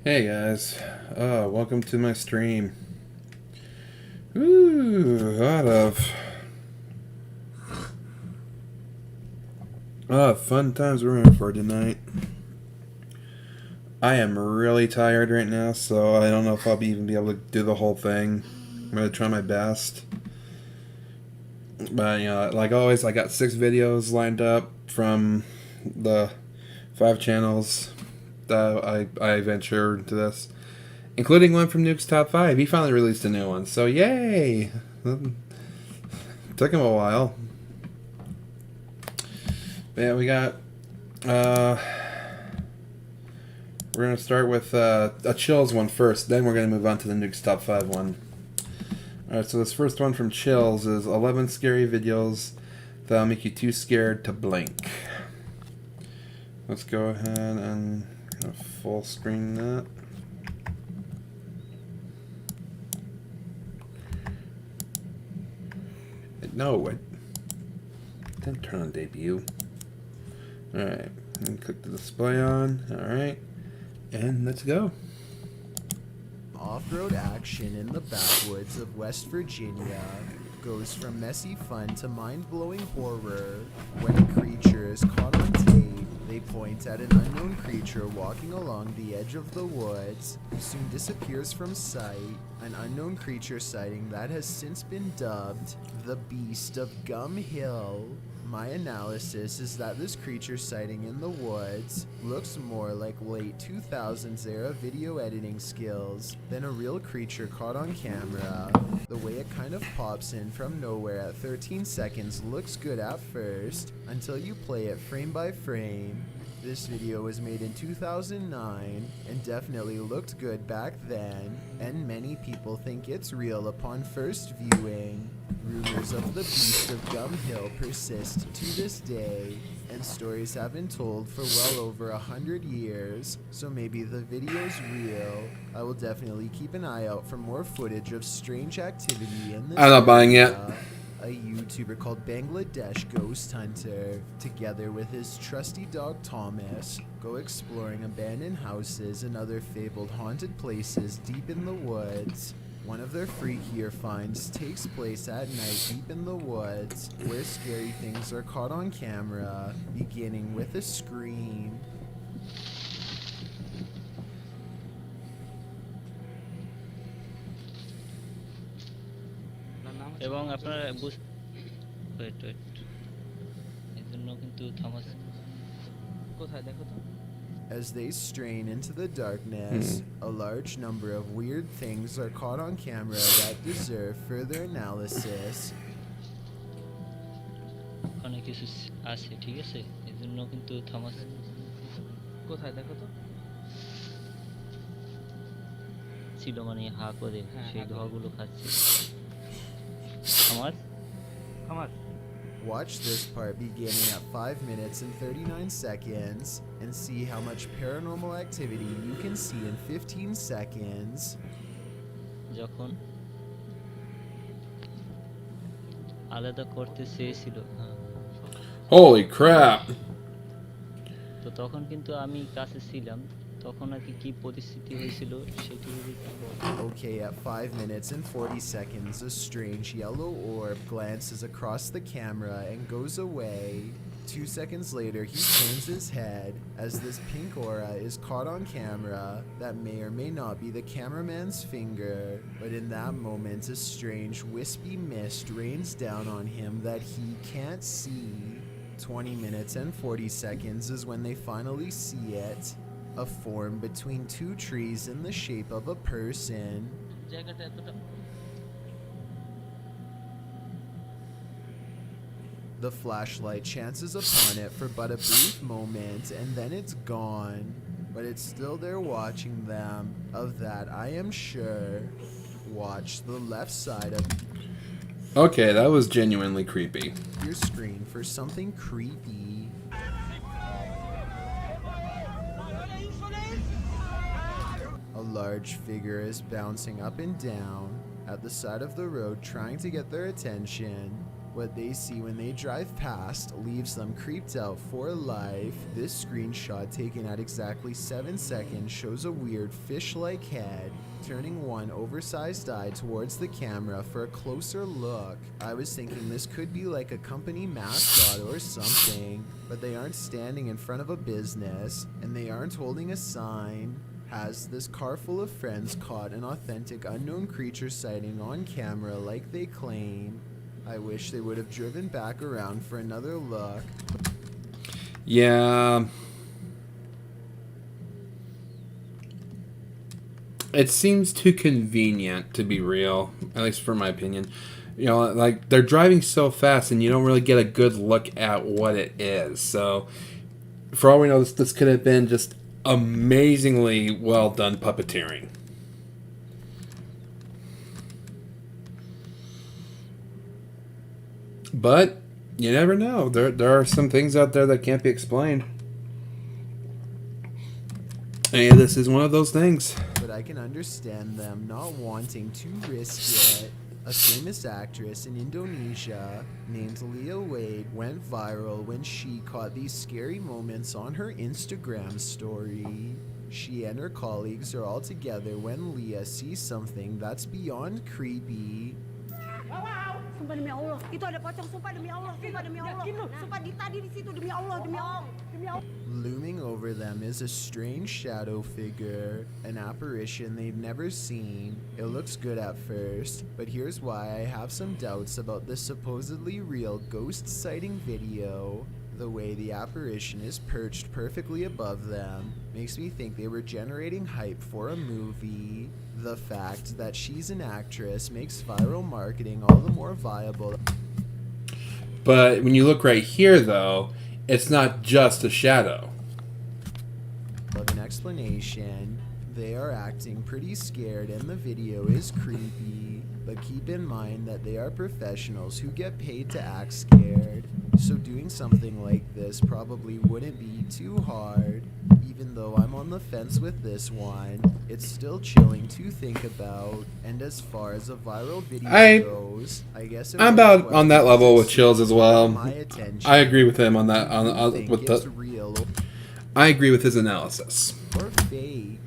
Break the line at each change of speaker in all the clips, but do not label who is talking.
Hey guys, welcome to my stream. Ooh, a lot of fun times we're in for tonight. I am really tired right now, so I don't know if I'll even be able to do the whole thing. I'm gonna try my best. But, like always, I got 6 videos lined up from the 5 channels that I ventured into this, including one from Nuke's Top 5. He finally released a new one, so yay! Took him a while. But yeah, we got, we're going to start with a Chills one first, then we're going to move on to the Nuke's Top 5 one. Alright, so this first one from Chills is 11 scary videos that'll make you too scared to blink. Let's go ahead and full screen that. No, I didn't turn on debut. Alright, and click the display on. Alright, and let's go.
Off-road action in the backwoods of West Virginia goes from messy fun to mind-blowing horror. When a creature is caught on tape, they point at an unknown creature walking along the edge of the woods, who soon disappears from sight. An unknown creature sighting that has since been dubbed the Beast of Gum Hill. My analysis is that this creature sighting in the woods looks more like late 2000s era video editing skills than a real creature caught on camera. The way it kind of pops in from nowhere at 13 seconds looks good at first, until you play it frame by frame. This video was made in 2009 and definitely looked good back then, and many people think it's real upon first viewing. Rumors of the Beast of Gum Hill persist to this day, and stories have been told for well over 100 years, so maybe the video's real. I will definitely keep an eye out for more footage of strange activity in this
I'm not buying it.
A YouTuber called Bangladesh Ghost Hunter, together with his trusty dog Thomas, go exploring abandoned houses and other fabled haunted places deep in the woods. One of their freakier finds takes place at night deep in the woods, where scary things are caught on camera, beginning with a scream.
এবং আপনারা wait এর জন্য কিন্তু Thomas কোথায় দেখো তো
As they strain into the darkness, a large number of weird things are caught on camera that deserve further analysis.
অনেক কিছু আছে ঠিক আছে এর জন্য কিন্তু থমাস কোথায় দেখো তো ছিল মানে হা করে সেই ঘরগুলো খাচ্ছে
Watch this part beginning at 5 minutes and 39 seconds and see how much paranormal activity you can see in 15 seconds.
যখন আলাদা করতে চেয়েছিল
Holy crap!
তো তখন কিন্তু আমি কাছে ছিলাম তখন আর কি পরিস্থিতি হয়েছিল সেটি
Okay, at 5 minutes and 40 seconds, a strange yellow orb glances across the camera and goes away. 2 seconds later, he turns his head as this pink aura is caught on camera that may or may not be the cameraman's finger, but in that moment, a strange wispy mist rains down on him that he can't see. 20 minutes and 40 seconds is when they finally see it. A form between 2 trees in the shape of a person. The flashlight chances upon it for but a brief moment and then it's gone. But it's still there watching them, of that I am sure. Watch the left side of
Okay, that was genuinely creepy.
your screen for something creepy. A large figure is bouncing up and down at the side of the road trying to get their attention. What they see when they drive past leaves them creeped out for life. This screenshot, taken at exactly 7 seconds, shows a weird fish-like head turning one oversized eye towards the camera for a closer look. I was thinking this could be like a company mascot or something, but they aren't standing in front of a business, and they aren't holding a sign. Has this car full of friends caught an authentic unknown creature sighting on camera like they claim? I wish they would have driven back around for another look.
Yeah. It seems too convenient to be real, at least for my opinion. You know, like, they're driving so fast and you don't really get a good look at what it is. So, for all we know, this could have been just amazingly well done puppeteering. But you never know. There are some things out there that can't be explained. And this is one of those things.
But I can understand them not wanting to risk it. A famous actress in Indonesia named Leah Wade went viral when she caught these scary moments on her Instagram story. She and her colleagues are all together when Leah sees something that's beyond creepy.
Sumpah demi Allah, itu ada pocong, sumpah demi Allah, sumpah demi Allah. Sumpah tadi di situ demi Allah, demi Allah, demi Allah.
Looming over them is a strange shadow figure, an apparition they've never seen. It looks good at first, but here's why I have some doubts about this supposedly real ghost sighting video. The way the apparition is perched perfectly above them makes me think they were generating hype for a movie. The fact that she's an actress makes viral marketing all the more viable.
But when you look right here, though, it's not just a shadow.
Of an explanation, they are acting pretty scared and the video is creepy. But keep in mind that they are professionals who get paid to act scared. So doing something like this probably wouldn't be too hard. Even though I'm on the fence with this one, it's still chilling to think about. And as far as a viral video goes, I guess
I'm about on that level with
to
Chills as well.
my attention.
I agree with him on that.
Think
With
it's
the,
real
I agree with his analysis.
or fake.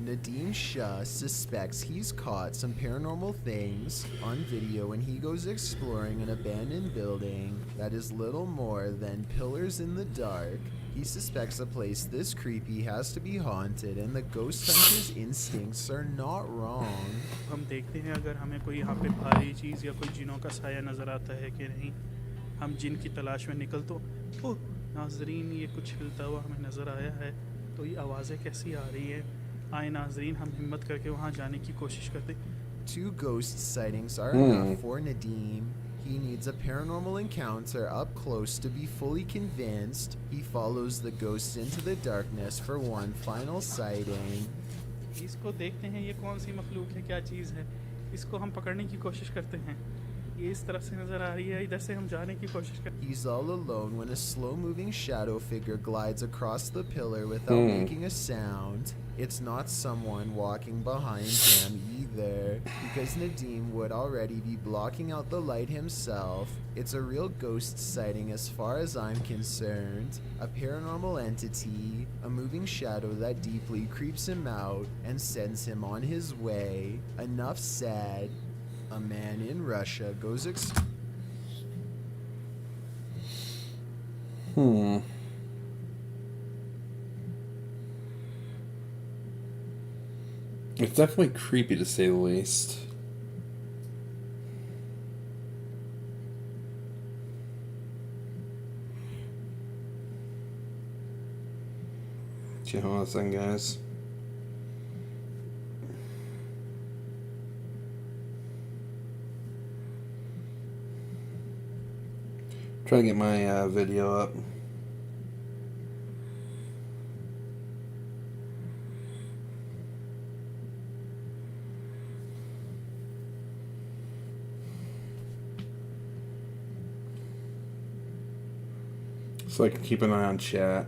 Nadeem Shah suspects he's caught some paranormal things on video when he goes exploring an abandoned building that is little more than pillars in the dark. He suspects a place this creepy has to be haunted, and the ghost hunter's instincts are not wrong.
हम देखते हैं अगर हमें कोई यहाँ पे भारी चीज़ या कोई जिनों का साया नज़र आता है कि नहीं। हम जिन की तलाश में निकल तो ओह नाजरीन, ये कुछ हिलता हुआ हमें नज़र आया है। तो ये आवाज़ें कैसी आ रही है? आए नाजरीन, हम हिम्मत करके वहाँ जाने की कोशिश करते।
Two ghost sightings are enough for Nadeem. He needs a paranormal encounter up close to be fully convinced. He follows the ghosts into the darkness for one final sighting.
इसको देखते हैं, ये कौन सी मखलूक है, क्या चीज़ है। इसको हम पकड़ने की कोशिश करते हैं। ये इस तरफ से नज़र आ रही है, इधर से हम जाने की कोशिश करते हैं।
He's all alone when a slow-moving shadow figure glides across the pillar without making a sound. It's not someone walking behind him either, because Nadeem would already be blocking out the light himself. It's a real ghost sighting as far as I'm concerned. A paranormal entity, a moving shadow that deeply creeps him out and sends him on his way. Enough said. A man in Russia goes
It's definitely creepy to say the least. Hold on a second, guys. Trying to get my video up. So I can keep an eye on chat.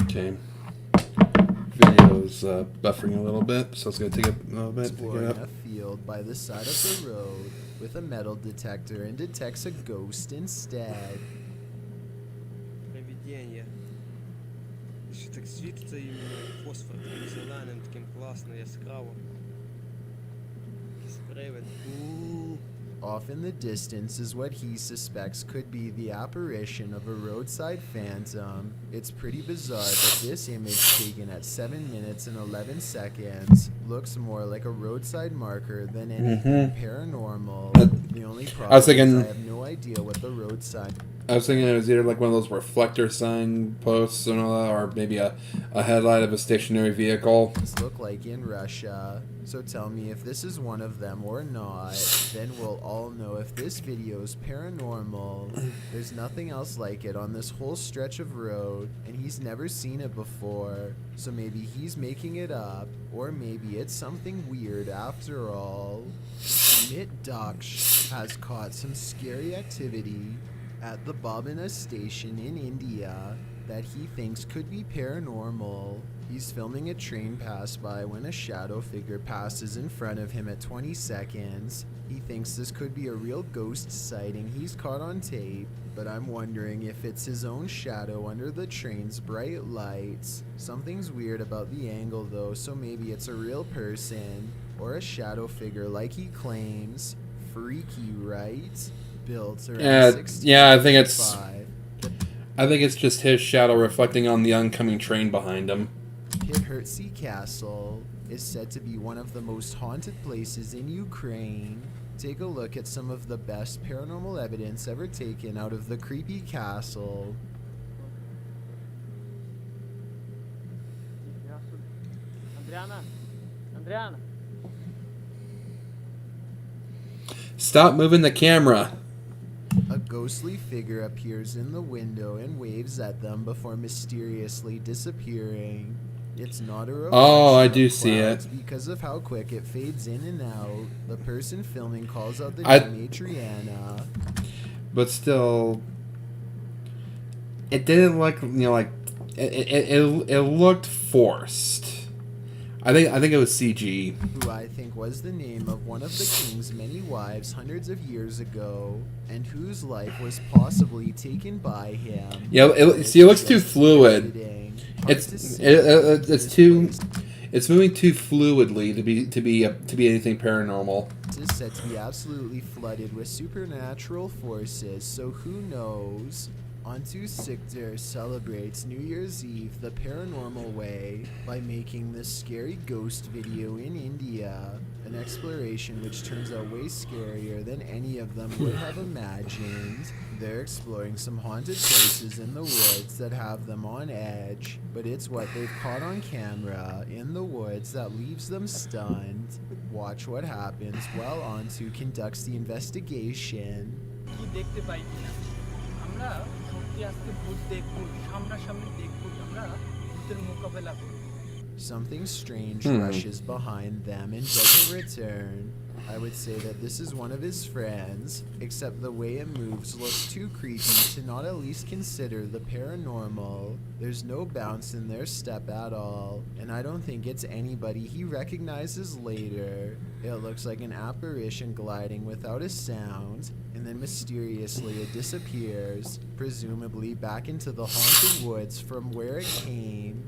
Okay. is buffering a little bit, so it's going to take a little bit to get
Exploring
up.
a field by the side of the road with a metal detector and detects a ghost instead.
Привидение. Ще так світиться іменно фосфор таким зеленим, таким класно, яскраво. Якийсь привид.
Off in the distance is what he suspects could be the apparition of a roadside phantom. It's pretty bizarre that this image taken at 7 minutes and 11 seconds looks more like a roadside marker than anything paranormal. The only problem is I have no idea what the road sign.
I was thinking it was either like one of those reflector sign posts and all that, or maybe a headlight of a stationary vehicle.
Look like in Russia. So tell me if this is one of them or not, then we'll all know if this video is paranormal. There's nothing else like it on this whole stretch of road, and he's never seen it before. So maybe he's making it up, or maybe it's something weird after all. Amit Daksh has caught some scary activity at the Babina station in India that he thinks could be paranormal. He's filming a train pass by when a shadow figure passes in front of him at 20 seconds. He thinks this could be a real ghost sighting he's caught on tape, but I'm wondering if it's his own shadow under the train's bright lights. Something's weird about the angle though, so maybe it's a real person or a shadow figure like he claims. Freaky, right? Built around
Yeah, I think it's just his shadow reflecting on the oncoming train behind him.
Pithertsi Castle is said to be one of the most haunted places in Ukraine. Take a look at some of the best paranormal evidence ever taken out of the creepy castle.
Andriana.
Stop moving the camera.
A ghostly figure appears in the window and waves at them before mysteriously disappearing. It's not a reflection
Oh, I
of
do see
clouds
it.
because of how quick it fades in and out. The person filming calls out the
I-
name Adriana.
But still, it didn't look, like it looked forced. I think it was CG.
Who I think was the name of one of the king's many wives hundreds of years ago, and whose life was possibly taken by him.
Yeah, it looks too fluid.
Hard to see
It's
this
too.
place
It's moving too fluidly to be anything paranormal.
is said to be absolutely flooded with supernatural forces, so who knows? Antu Sikder celebrates New Year's Eve the paranormal way by making this scary ghost video in India, an exploration which turns out way scarier than any of them would have imagined. They're exploring some haunted places in the woods that have them on edge, but it's what they've caught on camera in the woods that leaves them stunned. Watch what happens while Antu conducts the investigation.
কি দেখতে পাই কিনা আমরা সত্যি আজকে ভূত দেখব সামনাসামনি দেখব আমরা ভূতের মোকাবেলা করব
Something strange rushes behind them and doesn't return. I would say that this is one of his friends, except the way it moves looks too creepy to not at least consider the paranormal. There's no bounce in their step at all, and I don't think it's anybody he recognizes later. It looks like an apparition gliding without a sound, and then mysteriously it disappears, presumably back into the haunted woods from where it came.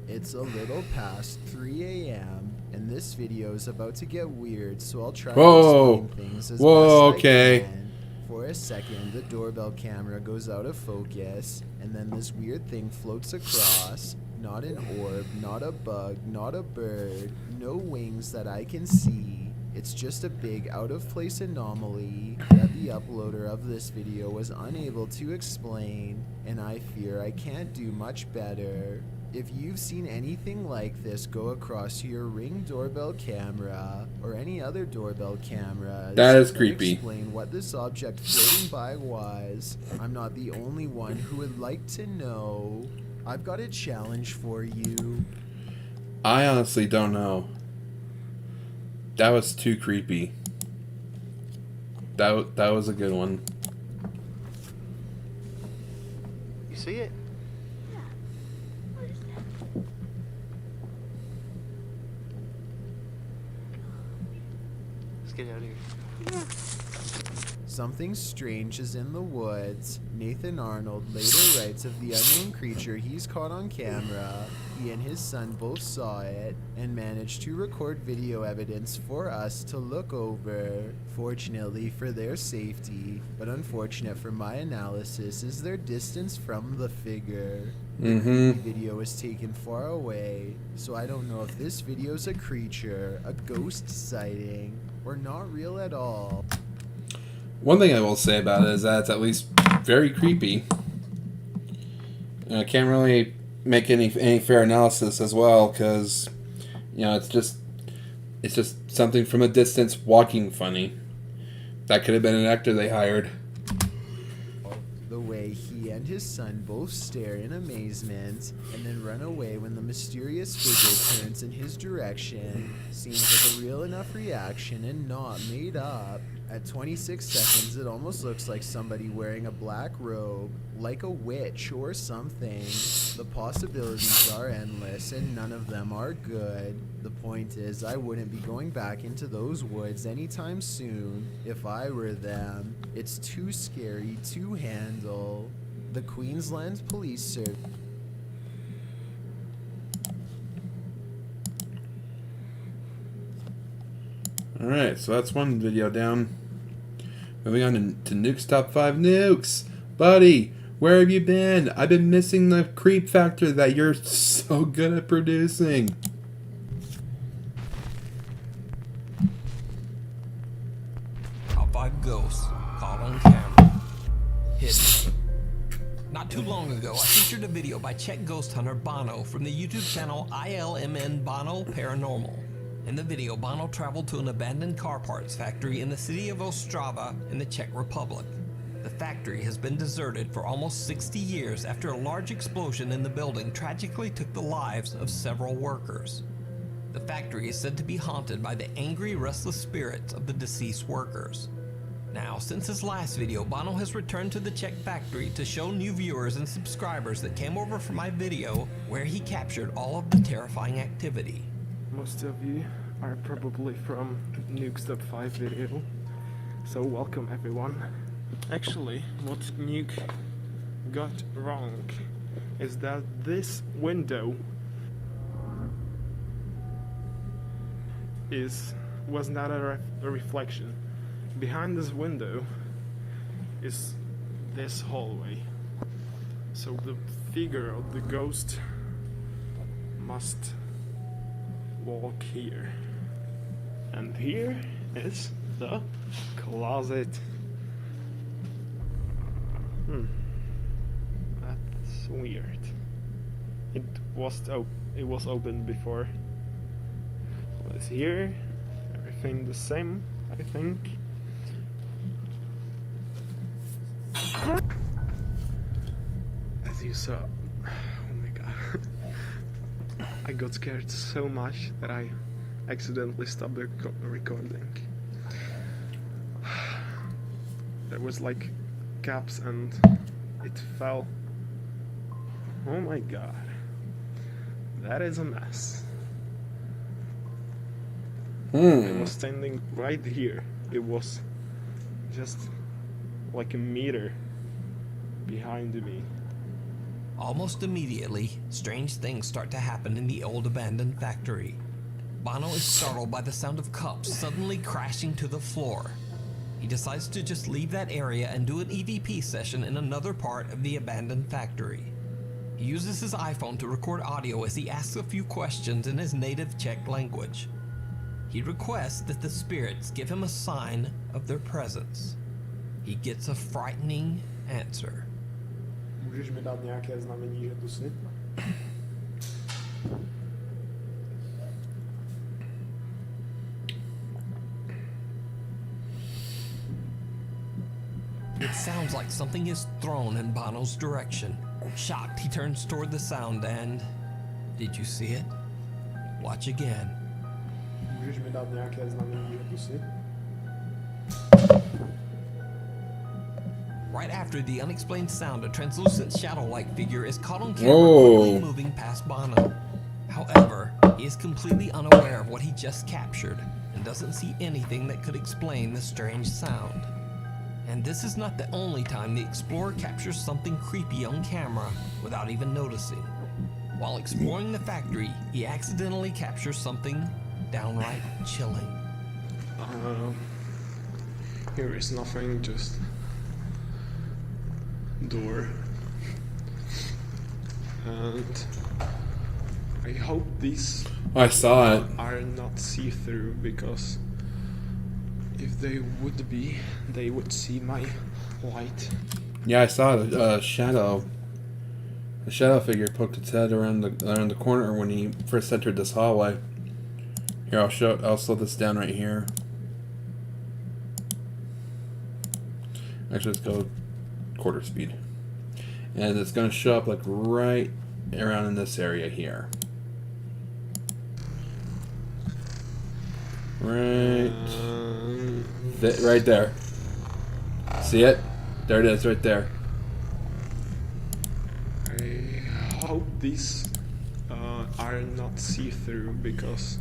It's a little past 3 a.m. and this video is about to get weird, so I'll try to explain things as best I can. For a second, the doorbell camera goes out of focus, and then this weird thing floats across. Not an orb, not a bug, not a bird, no wings that I can see. It's just a big out-of-place anomaly that the uploader of this video was unable to explain, and I fear I can't do much better. If you've seen anything like this go across your Ring doorbell camera or any other doorbell cameras,
That is
then
creepy.
explain what this object floating by was. I'm not the only one who would like to know. I've got a challenge for you.
I honestly don't know. That was too creepy. That was a good one.
You see it?
Something strange is in the woods. Nathan Arnold later writes of the unknown creature he's caught on camera. He and his son both saw it and managed to record video evidence for us to look over. Fortunately for their safety, but unfortunate for my analysis, is their distance from the figure. The video was taken far away, so I don't know if this video's a creature, a ghost sighting, or not real at all.
One thing I will say about it is that it's at least very creepy. I can't really make any fair analysis as well, because it's just something from a distance walking funny. That could have been an actor they hired.
The way he and his son both stare in amazement and then run away when the mysterious figure turns in his direction seems like a real enough reaction and not made up. At 26 seconds, it almost looks like somebody wearing a black robe, like a witch or something. The possibilities are endless, and none of them are good. The point is, I wouldn't be going back into those woods anytime soon if I were them. It's too scary to handle. The Queensland Police Service.
Alright, so that's one video down. Moving on to Nuke's Top 5 Nukes. Buddy, where have you been? I've been missing the creep factor that you're so good at producing.
Top 5 ghosts caught on camera. Hidden. Not too long ago, I featured a video by Czech ghost hunter Bono from the YouTube channel ILMN Bono Paranormal. In the video, Bono traveled to an abandoned car parts factory in the city of Ostrava in the Czech Republic. The factory has been deserted for almost 60 years after a large explosion in the building tragically took the lives of several workers. The factory is said to be haunted by the angry, restless spirits of the deceased workers. Now, since his last video, Bono has returned to the Czech factory to show new viewers and subscribers that came over for my video where he captured all of the terrifying activity.
Most of you are probably from Nuke's Top 5 video, so welcome everyone. Actually, what Nuke got wrong is that this window was not a reflection. Behind this window is this hallway, so the figure of the ghost must walk here, and here is the closet. That's weird. It was open before. What's here? Everything the same, I think. As you saw, oh my god. I got scared so much that I accidentally stopped the recording. There was like caps and it fell. Oh my god. That is a mess. It was standing right here. It was just like a meter behind me.
Almost immediately, strange things start to happen in the old abandoned factory. Bono is startled by the sound of cups suddenly crashing to the floor. He decides to just leave that area and do an EVP session in another part of the abandoned factory. He uses his iPhone to record audio as he asks a few questions in his native Czech language. He requests that the spirits give him a sign of their presence. He gets a frightening answer.
Můžeš mi dát nějaké znamení, že tu jsi?
It sounds like something is thrown in Bono's direction. Shocked, he turns toward the sound and... Did you see it? Watch again.
Můžeš mi dát nějaké znamení, že tu jsi?
Right after the unexplained sound, a translucent shadow-like figure is caught on camera quickly moving past Bono. However, he is completely unaware of what he just captured and doesn't see anything that could explain the strange sound. And this is not the only time the explorer captures something creepy on camera without even noticing. While exploring the factory, he accidentally captures something downright chilling.
Here is nothing, just door. And I hope these
I saw it.
are not see-through, because if they would be, they would see my light.
Yeah, I saw the shadow. The shadow figure poked its head around the corner when he first entered this hallway. Here, I'll slow this down right here. Actually, let's go quarter speed. And it's going to show up like right around in this area here. Right there. See it? There it is, right there.
I hope these are not see-through, because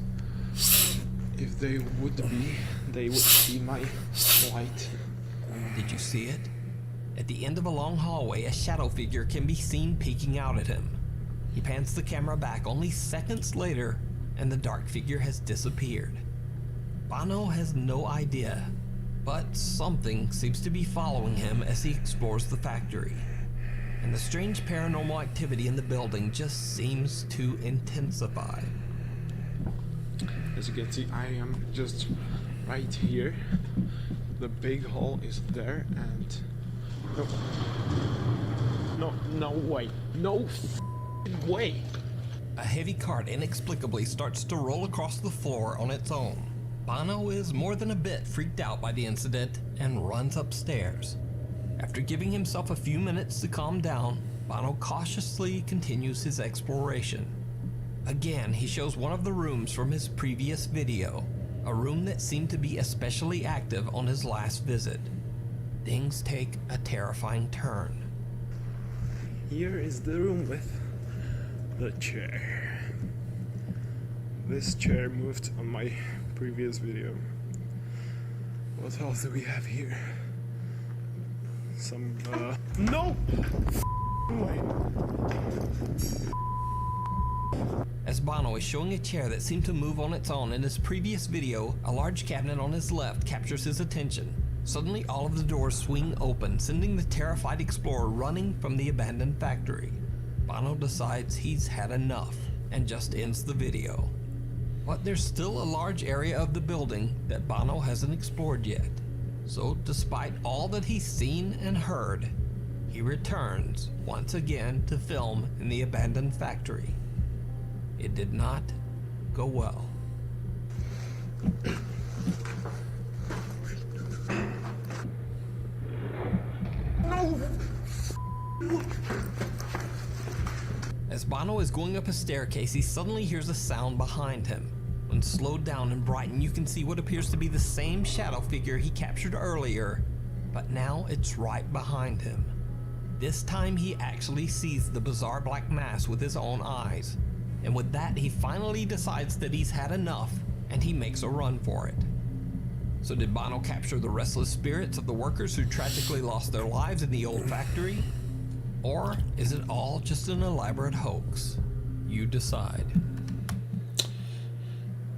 if they would be, they would see my light.
Did you see it? At the end of a long hallway, a shadow figure can be seen peeking out at him. He pans the camera back only seconds later, and the dark figure has disappeared. Bono has no idea, but something seems to be following him as he explores the factory. And the strange paranormal activity in the building just seems to intensify.
As you can see, I am just right here. The big hole is there, and no way, no way.
A heavy cart inexplicably starts to roll across the floor on its own. Bono is more than a bit freaked out by the incident and runs upstairs. After giving himself a few minutes to calm down, Bono cautiously continues his exploration. Again, he shows one of the rooms from his previous video, a room that seemed to be especially active on his last visit. Things take a terrifying turn.
Here is the room with the chair. This chair moved on my previous video. What else do we have here? Some no!
As Bono is showing a chair that seemed to move on its own in his previous video, a large cabinet on his left captures his attention. Suddenly, all of the doors swing open, sending the terrified explorer running from the abandoned factory. Bono decides he's had enough and just ends the video. But there's still a large area of the building that Bono hasn't explored yet. So despite all that he's seen and heard, he returns once again to film in the abandoned factory. It did not go well. As Bono is going up a staircase, he suddenly hears a sound behind him. When slowed down and brightened, you can see what appears to be the same shadow figure he captured earlier, but now it's right behind him. This time he actually sees the bizarre black mass with his own eyes, and with that he finally decides that he's had enough, and he makes a run for it. So did Bono capture the restless spirits of the workers who tragically lost their lives in the old factory? Or is it all just an elaborate hoax? You decide.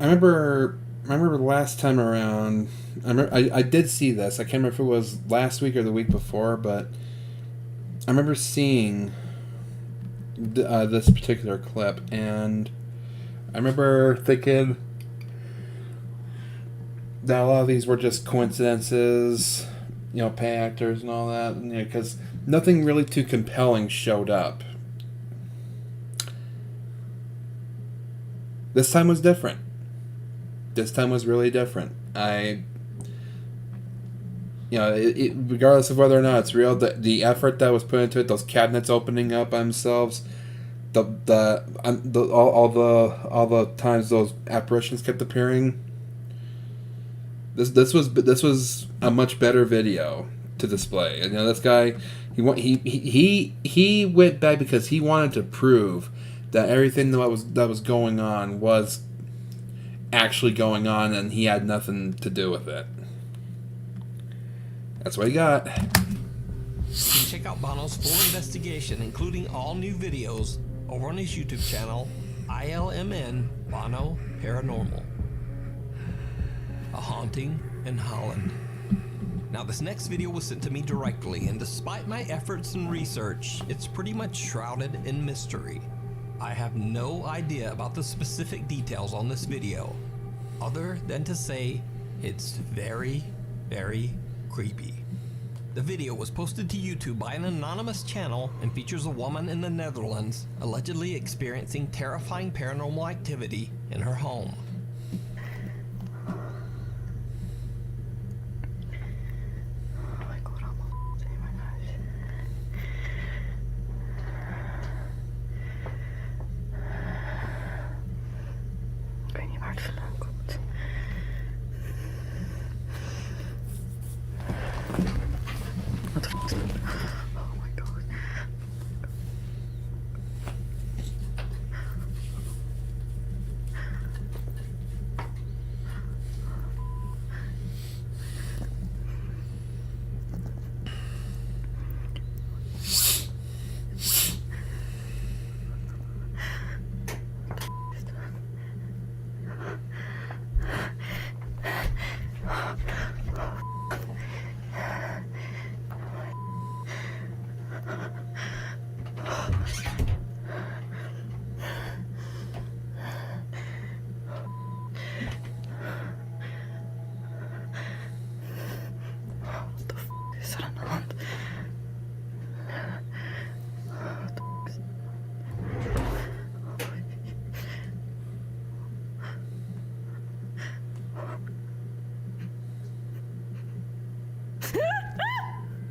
I remember the last time around, I did see this. I can't remember if it was last week or the week before, but I remember seeing this particular clip, and I remember thinking that a lot of these were just coincidences, you know, pay actors and all that, because nothing really too compelling showed up. This time was different. This time was really different. Regardless of whether or not it's real, the effort that was put into it, those cabinets opening up by themselves, all the times those apparitions kept appearing. This was a much better video to display. And, this guy, he went back because he wanted to prove that everything that was going on was actually going on, and he had nothing to do with it. That's what he got.
You can check out Bono's full investigation, including all new videos, over on his YouTube channel, ILMN Bono Paranormal. A haunting in Holland. Now, this next video was sent to me directly, and despite my efforts and research, it's pretty much shrouded in mystery. I have no idea about the specific details on this video, other than to say it's very, very creepy. The video was posted to YouTube by an anonymous channel and features a woman in the Netherlands allegedly experiencing terrifying paranormal activity in her home.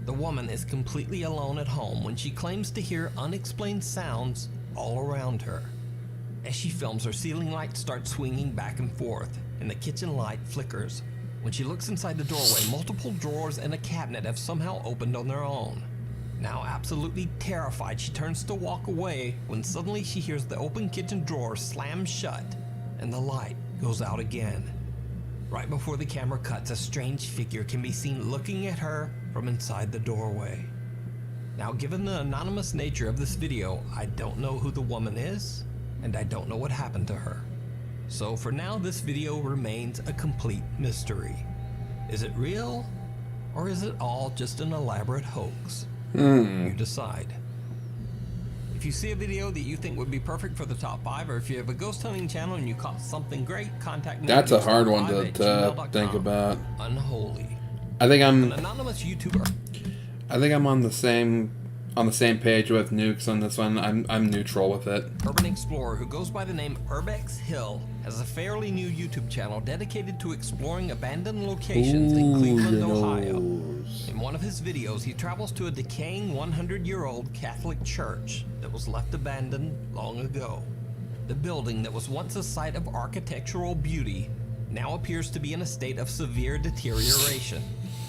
The woman is completely alone at home when she claims to hear unexplained sounds all around her. As she films, her ceiling light starts swinging back and forth, and the kitchen light flickers. When she looks inside the doorway, multiple drawers and a cabinet have somehow opened on their own. Now absolutely terrified, she turns to walk away when suddenly she hears the open kitchen drawer slam shut and the light goes out again. Right before the camera cuts, a strange figure can be seen looking at her from inside the doorway. Now, given the anonymous nature of this video, I don't know who the woman is, and I don't know what happened to her. So for now, this video remains a complete mystery. Is it real, or is it all just an elaborate hoax? You decide. If you see a video that you think would be perfect for the top 5, or if you have a ghost hunting channel and you caught something great, contact me.
That's a hard one to think about.
Unholy.
I think I'm
An anonymous YouTuber.
I think I'm on the same page with Nukes on this one. I'm neutral with it.
Urban explorer who goes by the name Urbex Hill has a fairly new YouTube channel dedicated to exploring abandoned locations in Cleveland, Ohio. In one of his videos, he travels to a decaying 100-year-old Catholic church that was left abandoned long ago. The building that was once a site of architectural beauty now appears to be in a state of severe deterioration,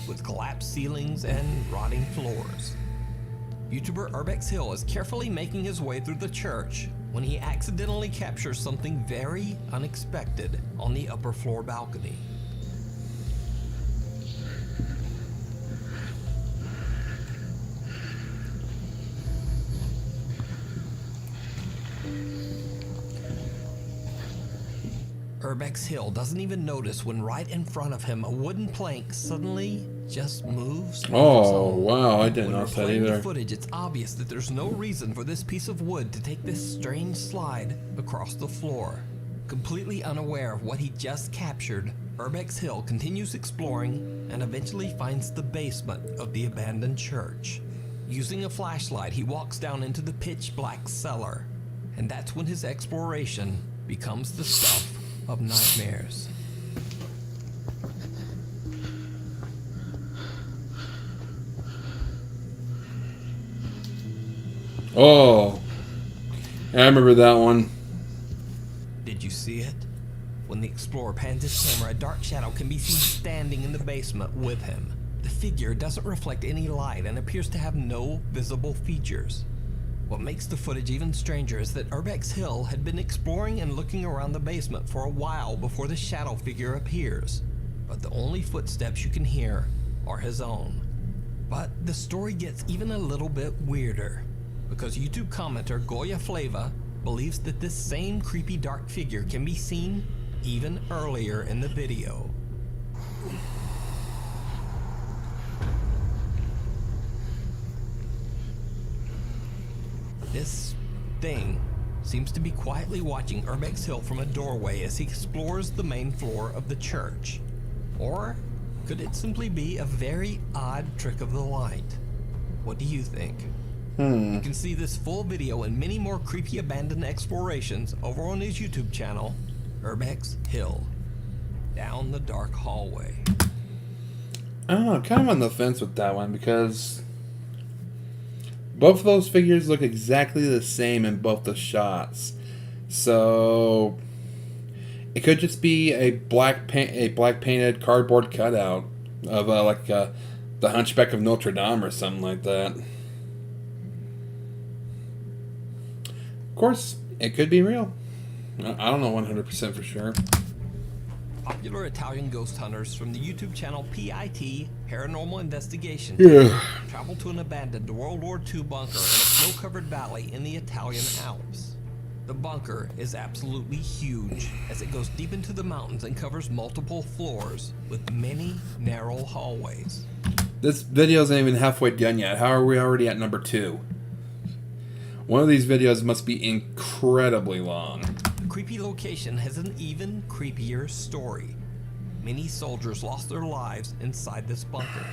with collapsed ceilings and rotting floors. YouTuber Urbex Hill is carefully making his way through the church when he accidentally captures something very unexpected on the upper floor balcony. Urbex Hill doesn't even notice when right in front of him a wooden plank suddenly just moves.
Oh, wow, I didn't
When
notice that
replaying the
either.
footage, it's obvious that there's no reason for this piece of wood to take this strange slide across the floor. Completely unaware of what he just captured, Urbex Hill continues exploring and eventually finds the basement of the abandoned church. Using a flashlight, he walks down into the pitch black cellar, and that's when his exploration becomes the stuff of nightmares.
Oh, I remember that one.
Did you see it? When the explorer pans his camera, a dark shadow can be seen standing in the basement with him. The figure doesn't reflect any light and appears to have no visible features. What makes the footage even stranger is that Urbex Hill had been exploring and looking around the basement for a while before the shadow figure appears, but the only footsteps you can hear are his own. But the story gets even a little bit weirder, because YouTube commenter Goya Flava believes that this same creepy dark figure can be seen even earlier in the video. This thing seems to be quietly watching Urbex Hill from a doorway as he explores the main floor of the church. Or could it simply be a very odd trick of the light? What do you think? You can see this full video and many more creepy abandoned explorations over on his YouTube channel, Urbex Hill. Down the dark hallway.
I don't know, I'm kind of on the fence with that one because both of those figures look exactly the same in both the shots. So it could just be a black painted cardboard cutout of the Hunchback of Notre Dame or something like that. Of course, it could be real. I don't know 100% for sure.
Popular Italian ghost hunters from the YouTube channel PIT, Paranormal Investigation, travel to an abandoned World War II bunker in a snow-covered valley in the Italian Alps. The bunker is absolutely huge, as it goes deep into the mountains and covers multiple floors with many narrow hallways.
This video isn't even halfway done yet. How are we already at number 2? One of these videos must be incredibly long.
The creepy location has an even creepier story. Many soldiers lost their lives inside this bunker.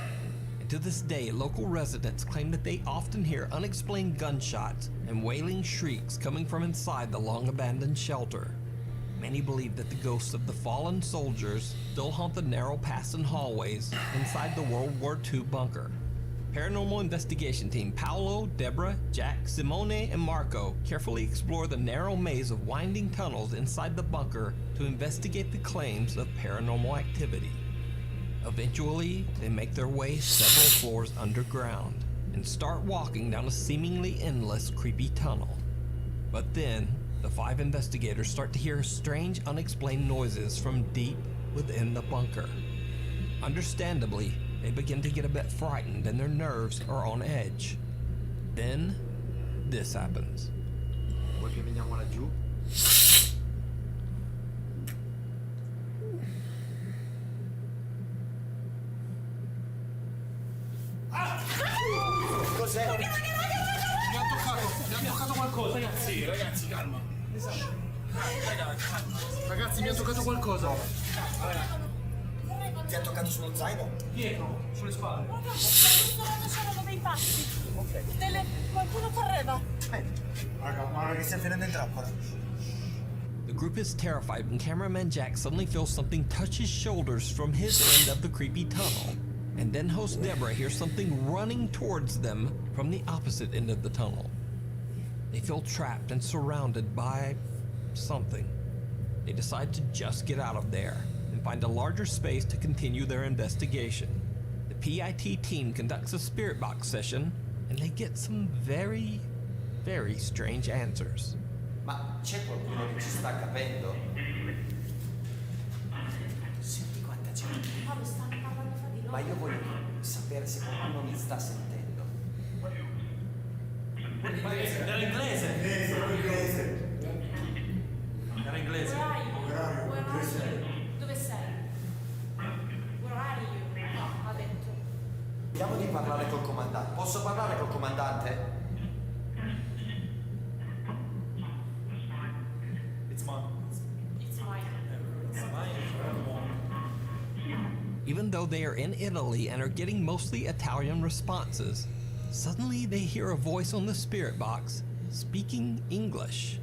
And to this day, local residents claim that they often hear unexplained gunshots and wailing shrieks coming from inside the long-abandoned shelter. Many believe that the ghosts of the fallen soldiers still haunt the narrow paths and hallways inside the World War II bunker. Paranormal Investigation team Paolo, Deborah, Jack, Simone, and Marco carefully explore the narrow maze of winding tunnels inside the bunker to investigate the claims of paranormal activity. Eventually, they make their way several floors underground and start walking down a seemingly endless, creepy tunnel. But then, the 5 investigators start to hear strange, unexplained noises from deep within the bunker. Understandably, they begin to get a bit frightened and their nerves are on edge. Then, this happens.
Vuoi che veniamo laggiù?
Cos'è? Mi ha toccato qualcosa. Ragazzi, calma. Ragazzi, mi ha toccato qualcosa. Ti ha toccato sullo zaino? Dietro, sulle spalle.
C'erano dei passi. Qualcuno correva.
Raga, guarda che stai finendo in trappola.
The group is terrified when cameraman Jack suddenly feels something touch his shoulders from his end of the creepy tunnel. And then host Deborah hears something running towards them from the opposite end of the tunnel. They feel trapped and surrounded by something. They decide to just get out of there and find a larger space to continue their investigation. The PIT team conducts a spirit box session and they get some very, very strange answers.
Ma c'è qualcuno che ci sta capendo? Senti quanta gente. Ma io voglio sapere se qualcuno mi sta sentendo. Era inglese! Era inglese.
Dove sei? Where are you? No, ha detto.
Vediamo di parlare col comandante. Posso parlare col comandante?
It's mine.
Even though they are in Italy and are getting mostly Italian responses, suddenly they hear a voice on the spirit box speaking English.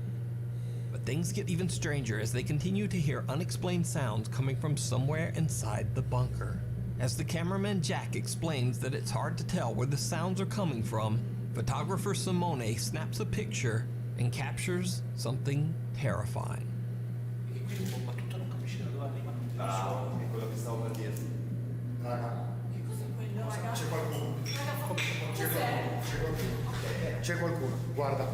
But things get even stranger as they continue to hear unexplained sounds coming from somewhere inside the bunker. As the cameraman Jack explains that it's hard to tell where the sounds are coming from, photographer Simone snaps a picture and captures something terrifying.
Ma tutto non capisci da dove arriva. Bravo, è quello che stavo per dirti. Raga.
Che cos'è quello, raga?
C'è qualcuno.
Cos'è?
C'è qualcuno, guarda.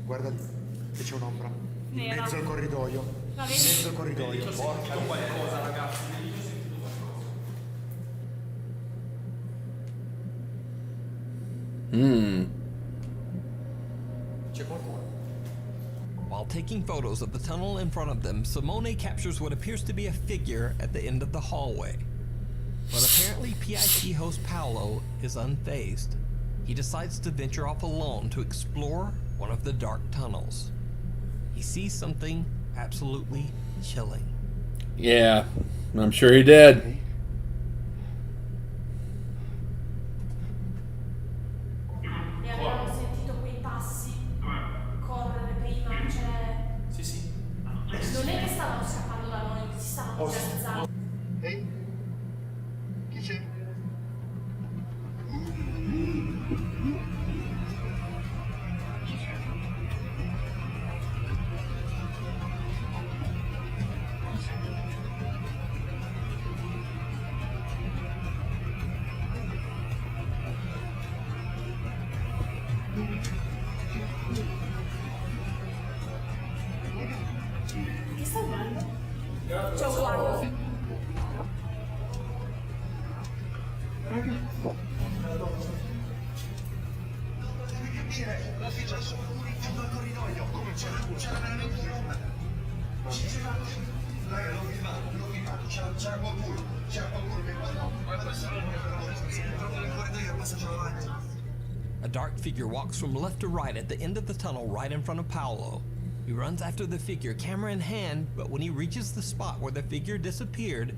Guarda lì, che c'è un'ombra. In
Nera.
mezzo al corridoio.
La
In
vedi?
mezzo al corridoio.
Porca qualcosa, ragazzi. C'è qualcuno?
While taking photos of the tunnel in front of them, Simone captures what appears to be a figure at the end of the hallway. But apparently PIT host Paolo is unfazed. He decides to venture off alone to explore one of the dark tunnels. He sees something absolutely chilling.
Yeah, I'm sure he did.
E abbiamo sentito quei passi correre prima, cioè...
Sì, sì.
Non è che stavano scappando da noi, si stavano organizzando.
Ehi? Chi c'è?
Che stai guardando? C'è un guardo.
Cosa è successo? In fondo al corridoio, come c'era veramente una... Raga, l'ho filmato, c'era qualcuno che guarda nel corridoio e passaggio avanti.
A dark figure walks from left to right at the end of the tunnel right in front of Paolo. He runs after the figure, camera in hand, but when he reaches the spot where the figure disappeared,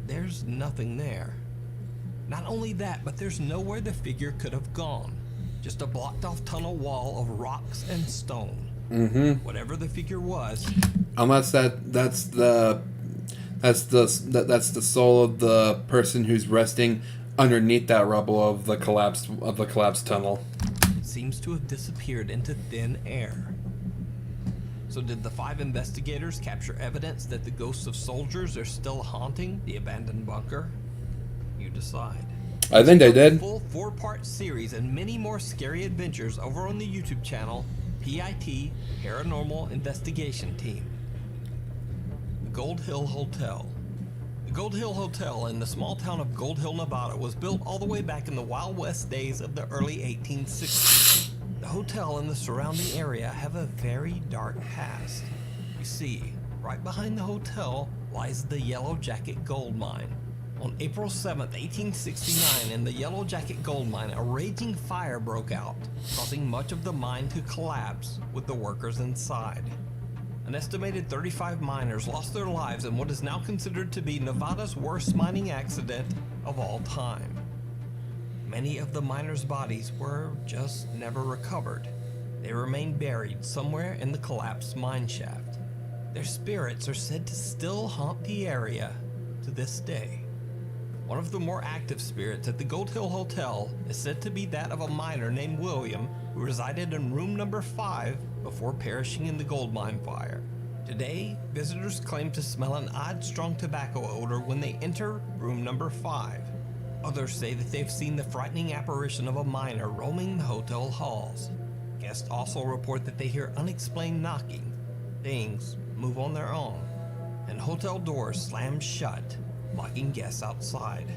there's nothing there. Not only that, but there's nowhere the figure could have gone. Just a blocked off tunnel wall of rocks and stone. Whatever the figure was.
Unless that's the soul of the person who's resting underneath that rubble of the collapsed tunnel.
Seems to have disappeared into thin air. So did the 5 investigators capture evidence that the ghosts of soldiers are still haunting the abandoned bunker? You decide.
I think they did.
A full 4-part series and many more scary adventures over on the YouTube channel PIT Paranormal Investigation Team. The Gold Hill Hotel. The Gold Hill Hotel in the small town of Gold Hill, Nevada was built all the way back in the Wild West days of the early 1860s. The hotel and the surrounding area have a very dark past. You see, right behind the hotel lies the Yellow Jacket gold mine. On April 7th, 1869, in the Yellow Jacket gold mine, a raging fire broke out, causing much of the mine to collapse with the workers inside. An estimated 35 miners lost their lives in what is now considered to be Nevada's worst mining accident of all time. Many of the miners' bodies were just never recovered. They remain buried somewhere in the collapsed mine shaft. Their spirits are said to still haunt the area to this day. One of the more active spirits at the Gold Hill Hotel is said to be that of a miner named William who resided in room number 5 before perishing in the gold mine fire. Today, visitors claim to smell an odd strong tobacco odor when they enter room number 5. Others say that they've seen the frightening apparition of a miner roaming the hotel halls. Guests also report that they hear unexplained knocking. Things move on their own, and hotel doors slam shut, locking guests outside.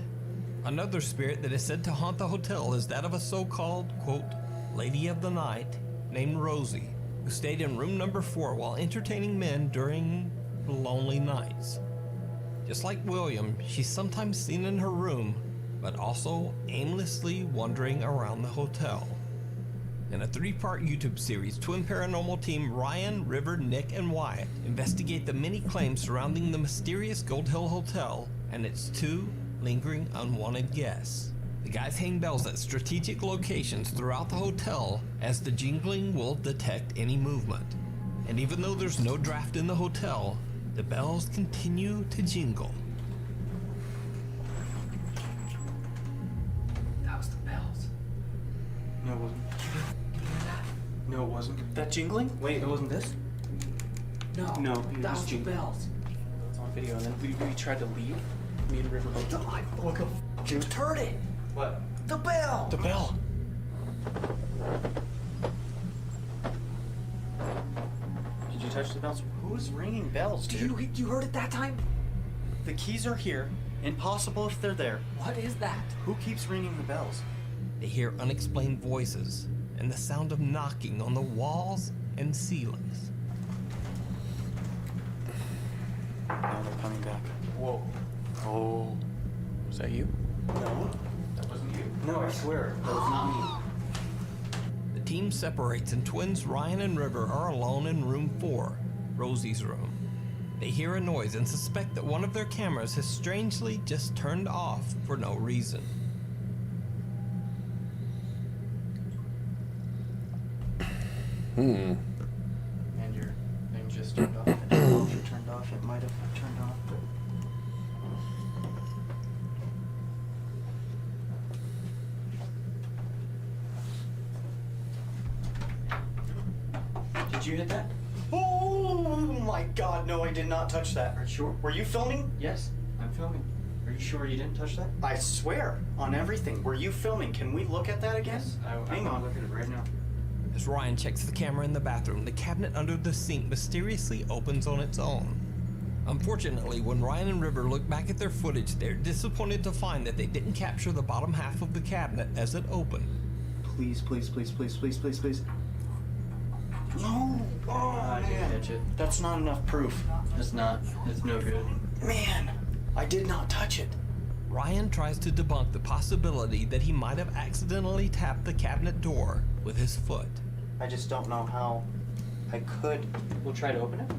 Another spirit that is said to haunt the hotel is that of a so-called, quote, Lady of the Night named Rosie, who stayed in room number 4 while entertaining men during lonely nights. Just like William, she's sometimes seen in her room, but also aimlessly wandering around the hotel. In a 3-part YouTube series, twin paranormal team Ryan, River, Nick, and Wyatt investigate the many claims surrounding the mysterious Gold Hill Hotel and its 2 lingering unwanted guests. The guys hang bells at strategic locations throughout the hotel as the jingling will detect any movement. And even though there's no draft in the hotel, the bells continue to jingle.
That was the bells.
No, it wasn't. No, it wasn't. That jingling? Wait, it wasn't this?
No,
No, it
that
was
was the
jingling.
bells.
It's on video, and then we tried to leave. Me and River both.
I fucking heard it.
What?
The bell.
The bell. Did you touch the bells? Who's ringing bells, dude?
You heard it that time?
The keys are here. Impossible if they're there.
What is that?
Who keeps ringing the bells?
They hear unexplained voices and the sound of knocking on the walls and ceilings.
Now they're coming back.
Whoa.
Oh.
Was that you?
No.
That wasn't you.
No, I swear. That was not me.
The team separates and twins Ryan and River are alone in room 4, Rosie's room. They hear a noise and suspect that one of their cameras has strangely just turned off for no reason.
And your thing just turned off. I don't know if it turned off. It might have turned off, but... Did you hit that? Oh my god, no, I did not touch that. Are you sure? Were you filming? Yes, I'm filming. Are you sure you didn't touch that? I swear, on everything. Were you filming? Can we look at that again? Yes, hang on. Look at it right now.
As Ryan checks the camera in the bathroom, the cabinet under the sink mysteriously opens on its own. Unfortunately, when Ryan and River look back at their footage, they're disappointed to find that they didn't capture the bottom half of the cabinet as it opened.
Please, please, please, please, please, please, please. No! Oh, I didn't touch it. That's not enough proof. It's not. It's no good. Man, I did not touch it.
Ryan tries to debunk the possibility that he might have accidentally tapped the cabinet door with his foot.
I just don't know how I could. We'll try to open it.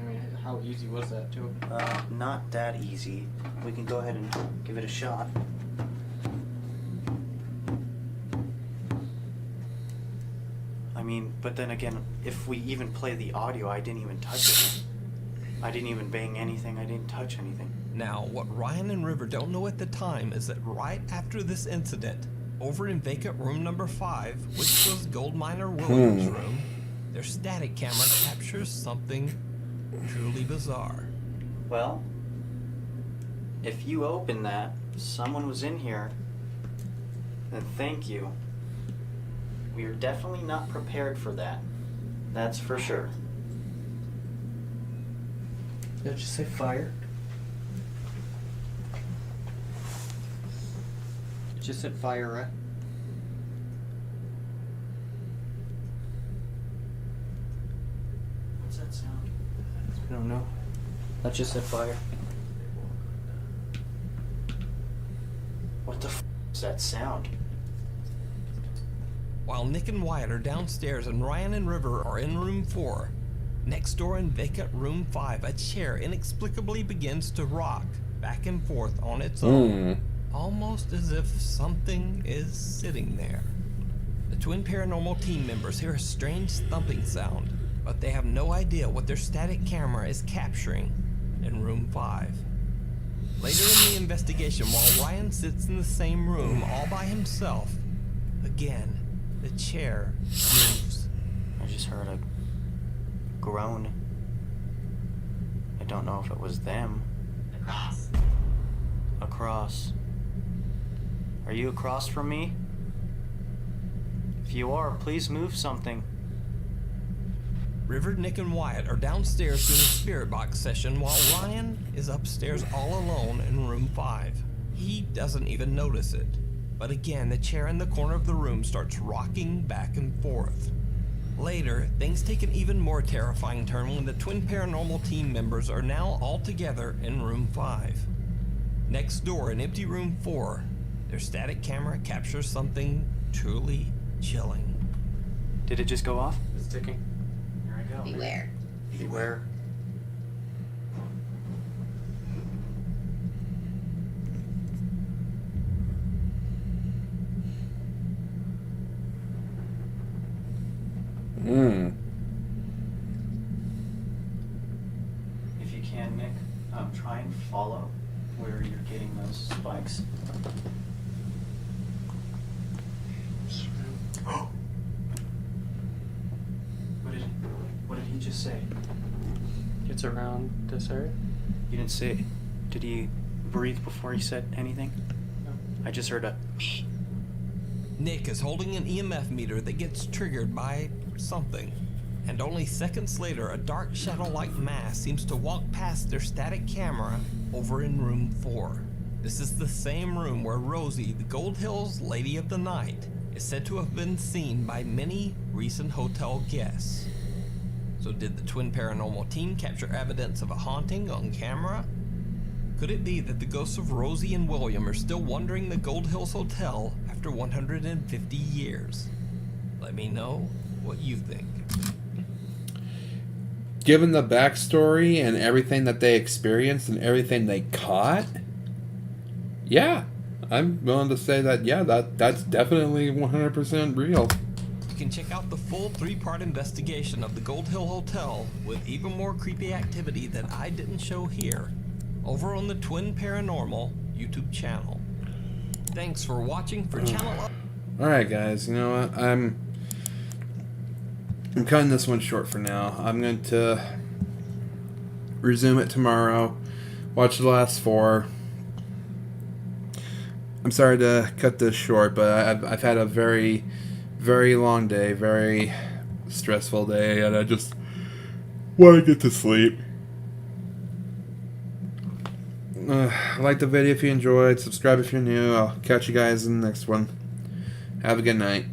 I mean, how easy was that to open? Not that easy. We can go ahead and give it a shot. I mean, but then again, if we even play the audio, I didn't even touch it. I didn't even bang anything. I didn't touch anything.
Now, what Ryan and River don't know at the time is that right after this incident, over in vacant room number 5, which was gold miner Williams' room, their static camera captures something truly bizarre.
Well, if you open that, someone was in here, then thank you. We are definitely not prepared for that. That's for sure. Did it just say fire? It just said fire, right? What's that sound? I don't know. That just said fire. What the f is that sound?
While Nick and Wyatt are downstairs and Ryan and River are in room 4, next door in vacant room 5, a chair inexplicably begins to rock back and forth on its own, almost as if something is sitting there. The twin paranormal team members hear a strange thumping sound, but they have no idea what their static camera is capturing in room 5. Later in the investigation, while Ryan sits in the same room all by himself, again, the chair moves.
I just heard a groan. I don't know if it was them. Across. Are you across from me? If you are, please move something.
River, Nick, and Wyatt are downstairs doing a spirit box session while Ryan is upstairs all alone in room 5. He doesn't even notice it. But again, the chair in the corner of the room starts rocking back and forth. Later, things take an even more terrifying turn when the twin paranormal team members are now all together in room 5. Next door, in empty room 4, their static camera captures something truly chilling.
Did it just go off? It's ticking. Here I go.
Beware.
Beware. If you can, Nick, try and follow where you're getting those spikes. What did he just say?
It's around this area.
You didn't say. Did he breathe before he said anything?
No.
I just heard a.
Nick is holding an EMF meter that gets triggered by something. And only seconds later, a dark shadow-like mass seems to walk past their static camera over in room 4. This is the same room where Rosie, the Gold Hills Lady of the Night, is said to have been seen by many recent hotel guests. So did the Twin Paranormal team capture evidence of a haunting on camera? Could it be that the ghosts of Rosie and William are still wandering the Gold Hills Hotel after 150 years? Let me know what you think.
Given the backstory and everything that they experienced and everything they caught, yeah, I'm willing to say that, yeah, that's definitely 100% real.
You can check out the full 3-part investigation of the Gold Hill Hotel with even more creepy activity that I didn't show here over on the Twin Paranormal YouTube channel. Thanks for watching for channel.
Alright guys, you know what? I'm cutting this one short for now. I'm going to resume it tomorrow. Watch the last 4. I'm sorry to cut this short, but I've had a very, very long day, very stressful day, and I just want to get to sleep. Like the video if you enjoyed, subscribe if you're new. I'll catch you guys in the next one. Have a good night.